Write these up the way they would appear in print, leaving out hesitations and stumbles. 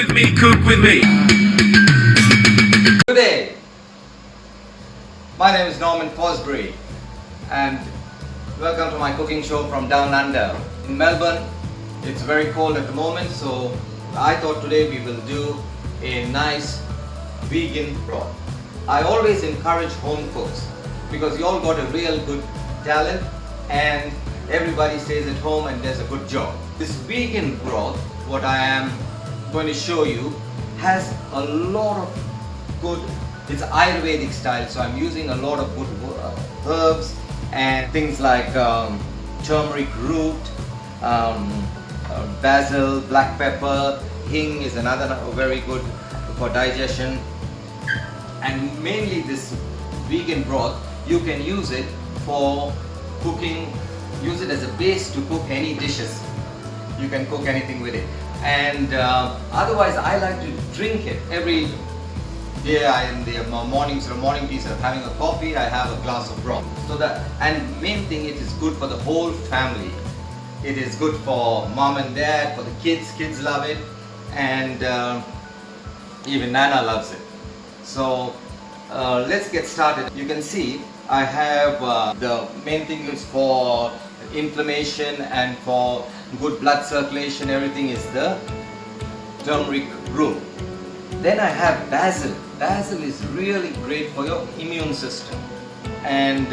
with me, cook with me. Good day. My name is Norman Fosbury and welcome to my cooking show from Down Under. In Melbourne, it's very cold at the moment, so I thought today we will do a nice vegan broth. I always encourage home cooks because you all got a real good talent and everybody stays at home and does a good job. This vegan broth, what I am going to show you, has a lot of good, it's Ayurvedic style, so I'm using a lot of good herbs and things like turmeric root, basil, black pepper, hing is another very good for digestion. And mainly this vegan broth, you can use it for cooking, use it as a base to cook any dishes. You can cook anything with it. And otherwise I like to drink it every day. In the morning tea, instead of having a coffee, I have a glass of broth. So that, and main thing, it is good for the whole family. It is good for mom and dad, for the kids love it, and even Nana loves it. So let's get started. You can see I have the main thing is for inflammation and for good blood circulation, everything is the turmeric root. Then I have basil. Basil is really great for your immune system. And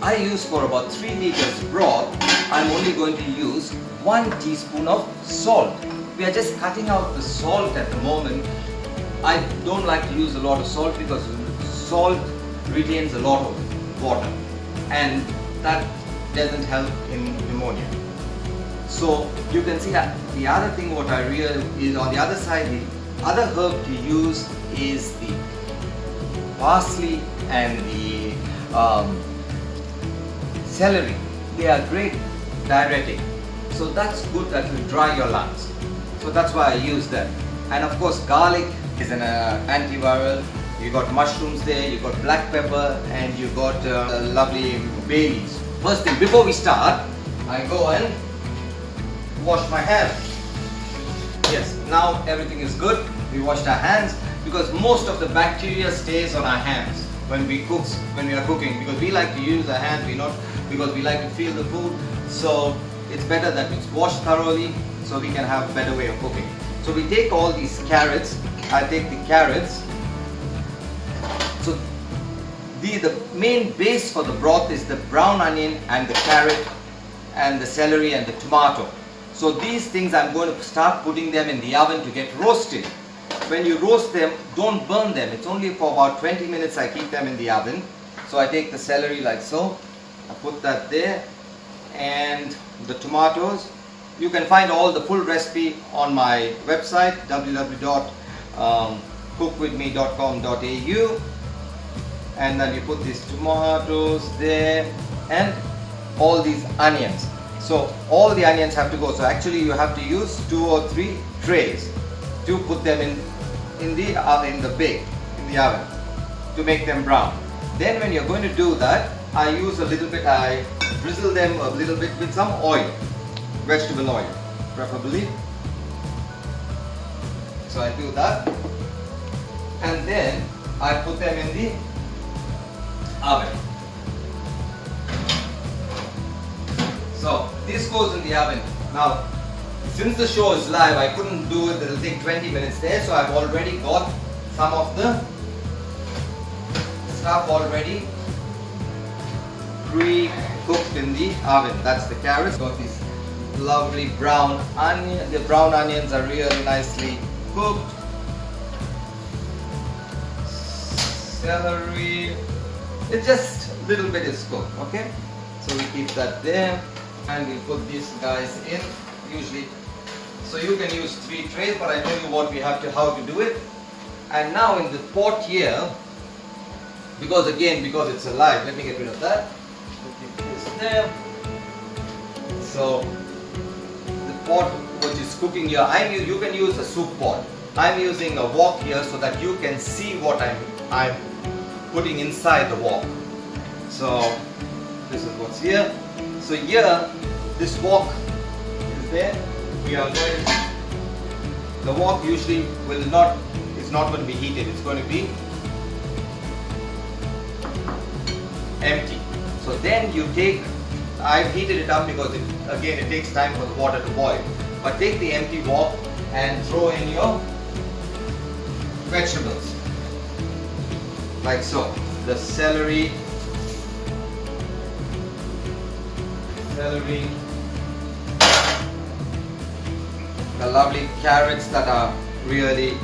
I use for about 3 liters broth, I'm only going to use 1 teaspoon of salt. We are just cutting out the salt at the moment. I don't like to use a lot of salt because salt retains a lot of water and that doesn't help in pneumonia. So you can see that the other thing what I realize is on the other side, the other herb to use is the parsley and the celery. They are great diuretic. So that's good, that will dry your lungs. So that's why I use that. And of course garlic is an antiviral. You got mushrooms there, you got black pepper, and you got lovely bay leaves. First thing, before we start, I go and wash my hands. Yes, now everything is good. We washed our hands because most of the bacteria stays on our hands when we are cooking, because we like to use our hands, because we like to feel the food. So it's better that it's washed thoroughly so we can have a better way of cooking. So we take all these carrots. I take the carrots. So the main base for the broth is the brown onion and the carrot and the celery and the tomato. So these things I'm going to start putting them in the oven to get roasted. When you roast them, don't burn them. It's only for about 20 minutes I keep them in the oven. So I take the celery like so. I put that there. And the tomatoes. You can find all the full recipe on my website www.cookwithme.com.au. And then you put these tomatoes there and all these onions. So all the onions have to go. So actually you have to use 2 or 3 trays to put them in the oven to make them brown. Then when you're going to do that, I use a little bit, I drizzle them a little bit with some oil, vegetable oil preferably. So I do that and then I put them in the oven. So this goes in the oven. Now since the show is live, I couldn't do it, it'll take 20 minutes there, so I've already got some of the stuff already pre-cooked in the oven. That's the carrots. Got these lovely brown onions. The brown onions are really nicely cooked. Celery, it's just a little bit is cooked, okay? So we keep that there and we put these guys in. Usually, so you can use 3 trays, but I tell you what how to do it. And now in the pot here, because it's alive, let me get rid of that. Put this there. So the pot which is cooking here, you can use a soup pot. I'm using a wok here so that you can see what I'm putting inside the wok. So this is what's here. So here, this wok is there. We are going The wok usually is not going to be heated. It's going to be empty. So then you take, I've heated it up because it takes time for the water to boil. But take the empty wok and throw in your vegetables. Like so. The celery, the lovely carrots that are really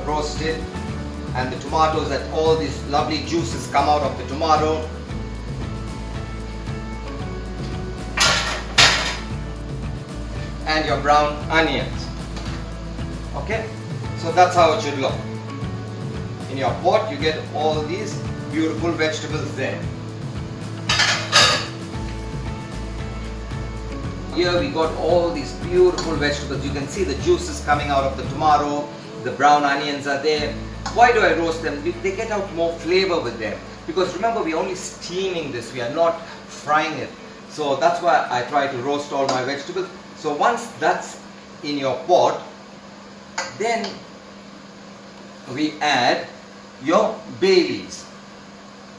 roasted, and the tomatoes, that all these lovely juices come out of the tomato. And your brown onions. Okay, so that's how it should look. In your pot you get all these beautiful vegetables there. Here we got all these beautiful vegetables. You can see the juices coming out of the tomato, the brown onions are there. Why do I roast them? They get out more flavor with them. Because remember, we're only steaming this, we are not frying it. So that's why I try to roast all my vegetables. So once that's in your pot, then we add your bay leaves.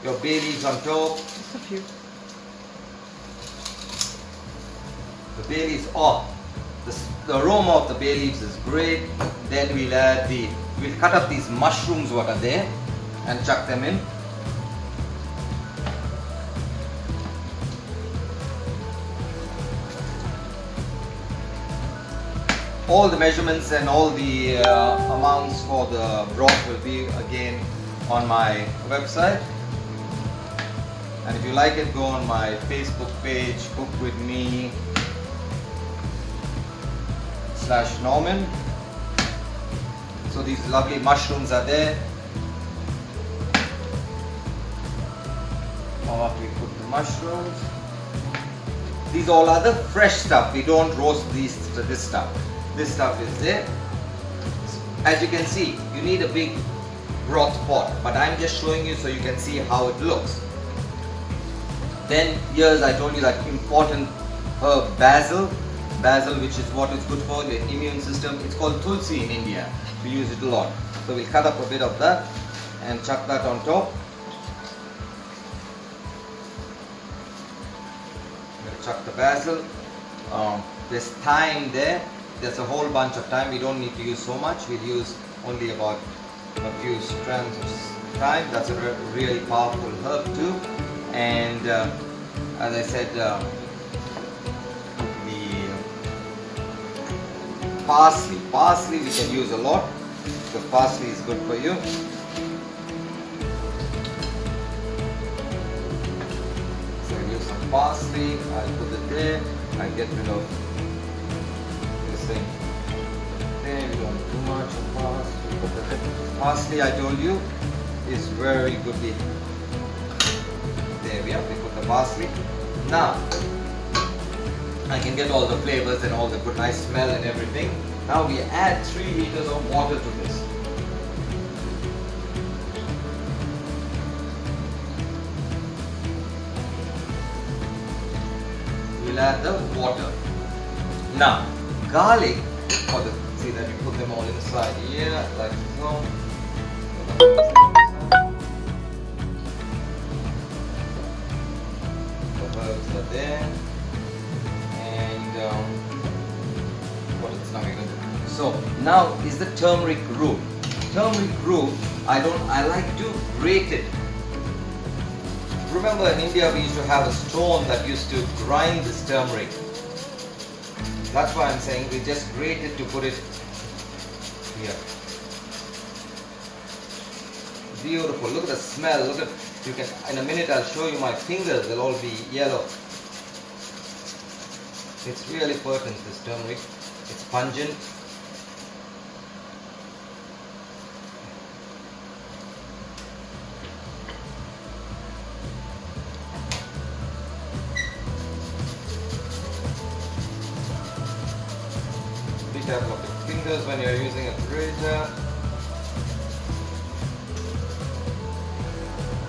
Your bay leaves on top. Just a few. The bay leaves, the aroma of the bay leaves is great. Then we'll cut up these mushrooms what are there and chuck them in. All the measurements and all the amounts for the broth will be again on my website. And if you like it, go on my Facebook page, Cook With Me /Norman. So these lovely mushrooms are there. After we put the mushrooms, these all are the fresh stuff. We don't roast this stuff. This stuff is there. As you can see, you need a big broth pot, but I'm just showing you so you can see how it looks. Then here's, I told you, that important herb basil, which is what is good for the immune system. It's called tulsi in India. We use it a lot. So we'll cut up a bit of that and chuck that on top. We'll chuck the basil. There's thyme there. There's a whole bunch of thyme. We don't need to use so much. We'll use only about a few strands of thyme. That's a really powerful herb too. And as I said, the parsley we can use a lot because parsley is good for you. So I use some parsley. I'll put it there. I'll get rid of this thing. There, we don't do too much of parsley. Parsley, I told you, is very good. There we are. We put the parsley. Now I can get all the flavors and all the good nice smell and everything. Now we add 3 liters of water to this. We'll add the water. Now garlic, see that we put them all inside here like so. The herbs are there. So now is the turmeric root. Turmeric root, I like to grate it. Remember, in India we used to have a stone that used to grind this turmeric. That's why I'm saying we just grate it to put it here. Beautiful. Look at the smell. Look at, you can, in a minute I'll show you my fingers, they'll all be yellow. It's really potent, this turmeric. It's pungent. Be careful of your fingers when you're using a grater.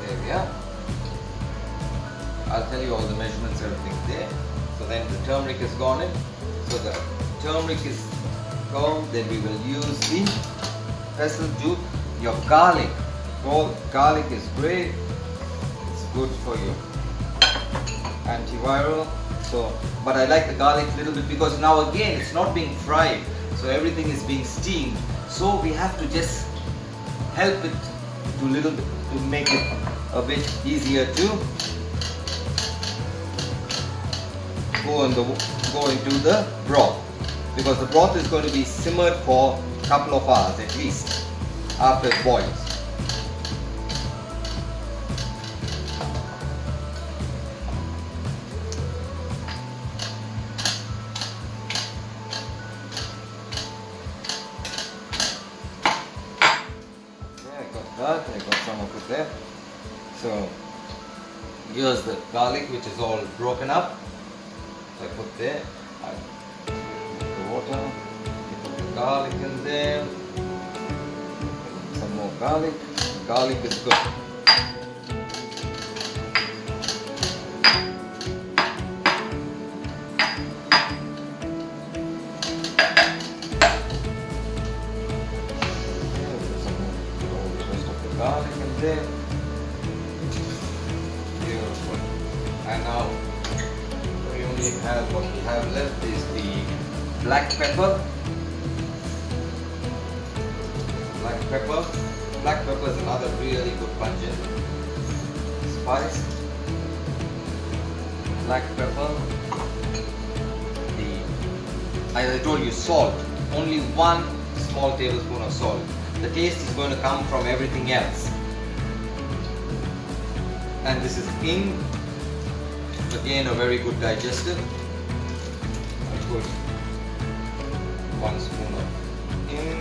There we are. I'll tell you all the measurements, everything there. So then the turmeric is gone in. So the turmeric is go. Then we will use the pestle to your garlic. Well, garlic is great. It's good for you. Antiviral. So, but I like the garlic a little bit because now again it's not being fried. So everything is being steamed. So we have to just help it to little bit to make it a bit easier to go into the broth, because the broth is going to be simmered for a couple of hours at least after it boils. I got some of it there. So here's the garlic, which is all broken up. So I put there. I put the water. I put the garlic in there. Some more garlic. Garlic is good. Garlic in there. Beautiful. And now we only have what we have left is the black pepper. Black pepper. Black pepper is another really good pungent spice. Black pepper. As I told you, salt. Only 1 small tablespoon of salt. The taste is going to come from everything else. And this is hing, again a very good digestive. I put 1 spoon of hing.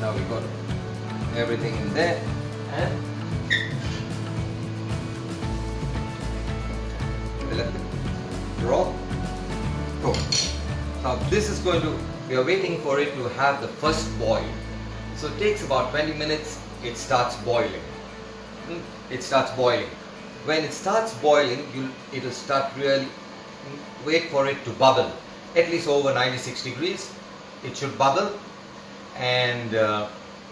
Now we got everything in there, and we let the broth cook. Now this is going to, we are waiting for it to have the first boil. So it takes about 20 minutes, it starts boiling. It starts boiling. When it starts boiling, it will start really, wait for it to bubble. At least over 96 degrees, it should bubble. And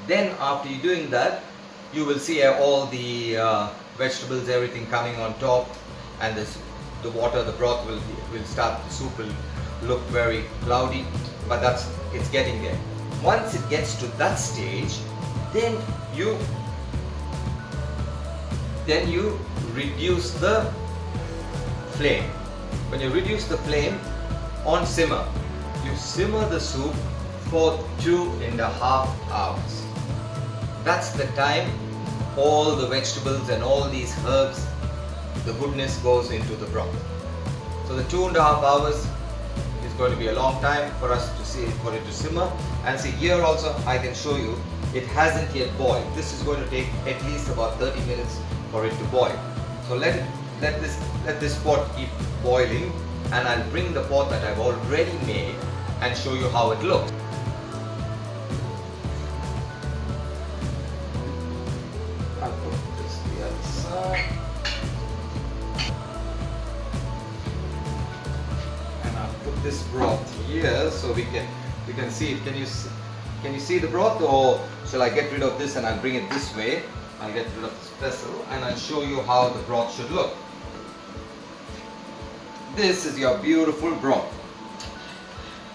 then after you doing that, you will see all the vegetables, everything coming on top, and the water, the broth will start, the soup will look very cloudy, but it's getting there. Once it gets to that stage, then you reduce the flame. When you reduce the flame on simmer, you simmer the soup for 2.5 hours. That's the time all the vegetables and all these herbs, the goodness goes into the broth. So the 2.5 hours is going to be a long time for us to see, for it to simmer. And see, here also I can show you it hasn't yet boiled. This is going to take at least about 30 minutes for it to boil. So let this pot keep boiling, and I'll bring the pot that I've already made and show you how it looks. I'll put this the other side. This broth here, so we can see it. Can you see the broth, or shall I get rid of this and I'll bring it this way? I'll get rid of this vessel and I'll show you how the broth should look. This is your beautiful broth.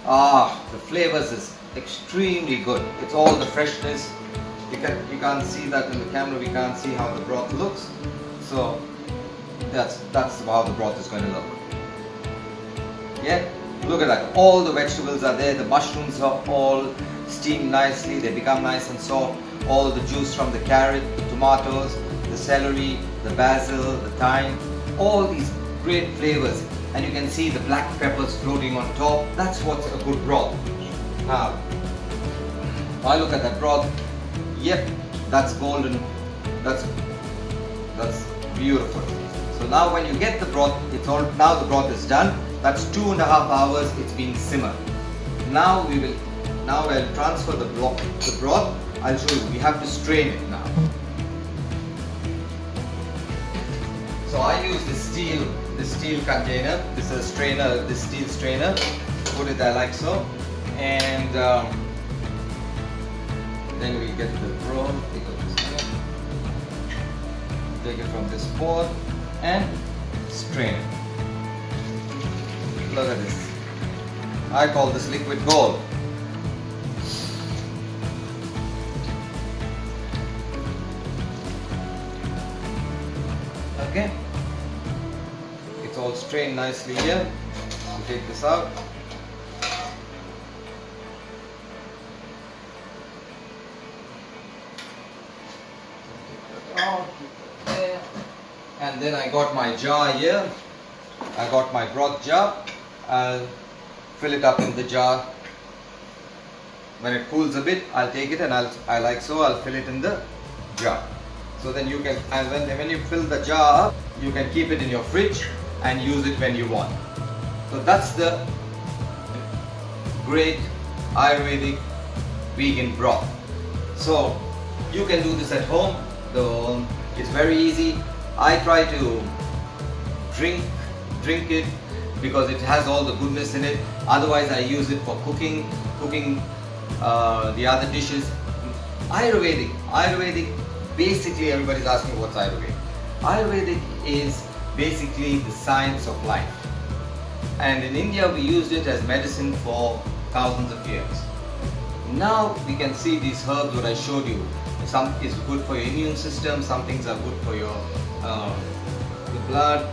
The flavors is extremely good. It's all the freshness. You can't see that in the camera. We can't see how the broth looks. So that's how the broth is going to look. Yeah. Look at that, all the vegetables are there, the mushrooms are all steamed nicely, they become nice and soft, all the juice from the carrot, the tomatoes, the celery, the basil, the thyme, all these great flavors, and you can see the black peppers floating on top. That's what's a good broth. Now, I look at that broth, yep, that's golden, that's beautiful. So now when you get the broth, now the broth is done. That's 2.5 hours it's been simmered. Now I'll transfer the broth. I'll show you. We have to strain it now. So I use this steel container. This is a strainer, this steel strainer. Put it there like so, and then we get the broth. Take it from this pot and strain it. Look at this. I call this liquid gold. Okay, it's all strained nicely here. We take this out. And then I got my jar here. I got my broth jar. I'll fill it up in the jar. When it cools a bit, I'll take it and I'll fill it in the jar. So then you can, and when you fill the jar up, you can keep it in your fridge and use it when you want. So that's the great Ayurvedic vegan broth. So you can do this at home. It's very easy. I try to drink it because it has all the goodness in it. Otherwise I use it for cooking the other dishes. Ayurvedic, basically everybody's asking what's Ayurvedic. Ayurvedic is basically the science of life. And in India we used it as medicine for thousands of years. Now we can see these herbs what I showed you. Some is good for your immune system, some things are good for your blood,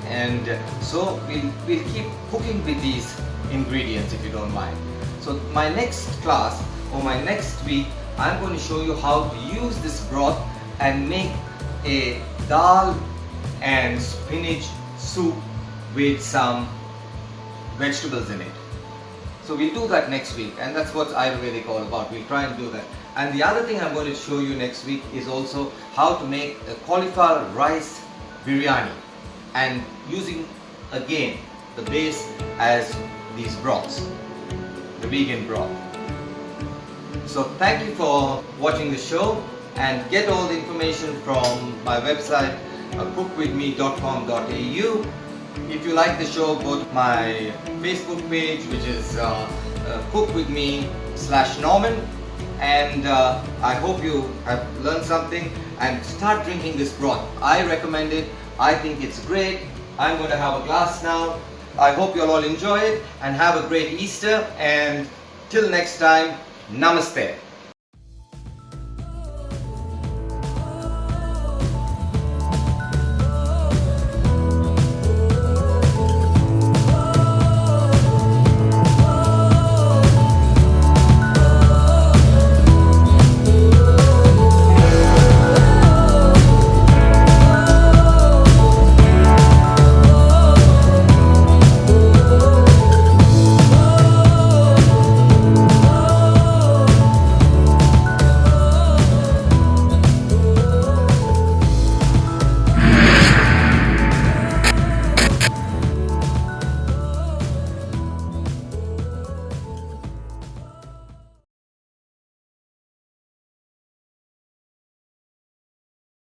and so we'll keep cooking with these ingredients if you don't mind. So my next class or my next week, I'm going to show you how to use this broth and make a dal and spinach soup with some vegetables in it. So we'll do that next week, and that's what Ayurvedic all about. We'll try and do that. And the other thing I'm going to show you next week is also how to make a cauliflower rice biryani, and using again the base as these broths, the vegan broth. So thank you for watching the show, and get all the information from my website cookwithme.com.au. If you like the show, go to my Facebook page, which is cookwithme/Norman, and I hope you have learned something and start drinking this broth. I recommend it. I think it's great. I'm going to have a glass now. I hope you'll all enjoy it and have a great Easter, and till next time, Namaste.